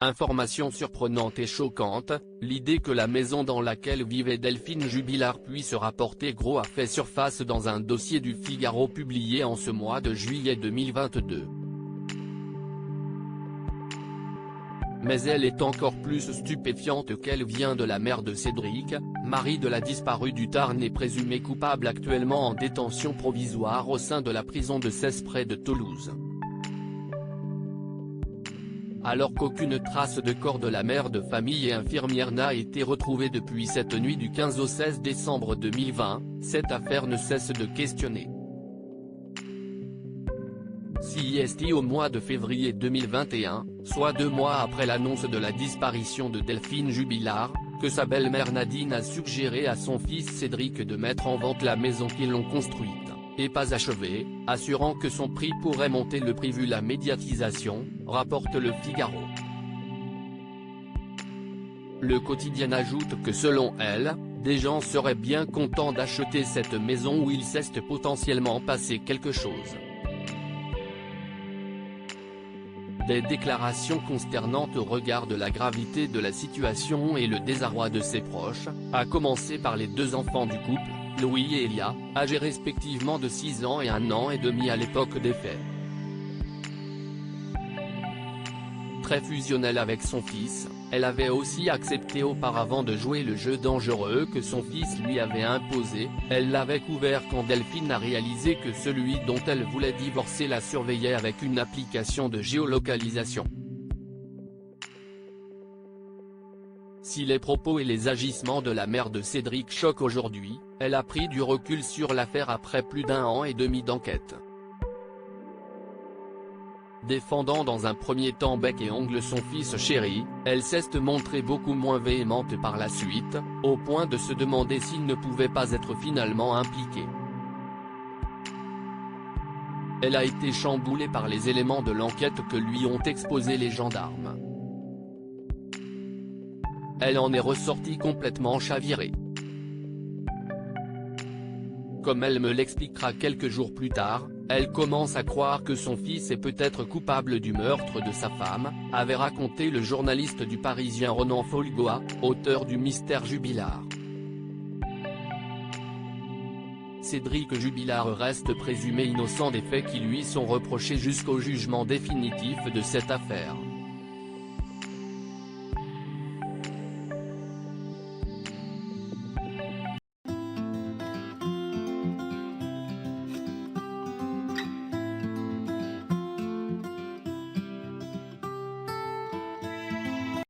Information surprenante et choquante, l'idée que la maison dans laquelle vivait Delphine Jubilard puisse rapporter gros a fait surface dans un dossier du Figaro publié en ce mois de juillet 2022. Mais elle est encore plus stupéfiante qu'elle vient de la mère de Cédric, mari de la disparue du Tarn et présumé coupable actuellement en détention provisoire au sein de la prison de Cesse près de Toulouse. Alors qu'aucune trace de corps de la mère de famille et infirmière n'a été retrouvée depuis cette nuit du 15 au 16 décembre 2020, cette affaire ne cesse de questionner. CIST au mois de février 2021, soit 2 mois après l'annonce de la disparition de Delphine Jubilard, que sa belle-mère Nadine a suggéré à son fils Cédric de mettre en vente la maison qu'ils ont construite, et pas achevée, assurant que son prix pourrait monter le prix vu la médiatisation, rapporte le Figaro. Le quotidien ajoute que selon elle, des gens seraient bien contents d'acheter cette maison où il s'est potentiellement passé quelque chose. Des déclarations consternantes au regard de la gravité de la situation et le désarroi de ses proches, à commencer par les 2 enfants du couple, Louis et Elia, âgés respectivement de 6 ans et 1 an et demi à l'époque des faits. Très fusionnelle avec son fils, elle avait aussi accepté auparavant de jouer le jeu dangereux que son fils lui avait imposé, elle l'avait couvert quand Delphine a réalisé que celui dont elle voulait divorcer la surveillait avec une application de géolocalisation. Si les propos et les agissements de la mère de Cédric choquent aujourd'hui, elle a pris du recul sur l'affaire après plus d'1 an et demi d'enquête. Défendant dans un premier temps bec et ongle son fils chéri, elle s'est montrée beaucoup moins véhémente par la suite, au point de se demander s'il ne pouvait pas être finalement impliqué. Elle a été chamboulée par les éléments de l'enquête que lui ont exposés les gendarmes. Elle en est ressortie complètement chavirée. Comme elle me l'expliquera quelques jours plus tard, elle commence à croire que son fils est peut-être coupable du meurtre de sa femme, avait raconté le journaliste du Parisien Ronan Folgoa, auteur du mystère Jubilard. Cédric Jubilard reste présumé innocent des faits qui lui sont reprochés jusqu'au jugement définitif de cette affaire.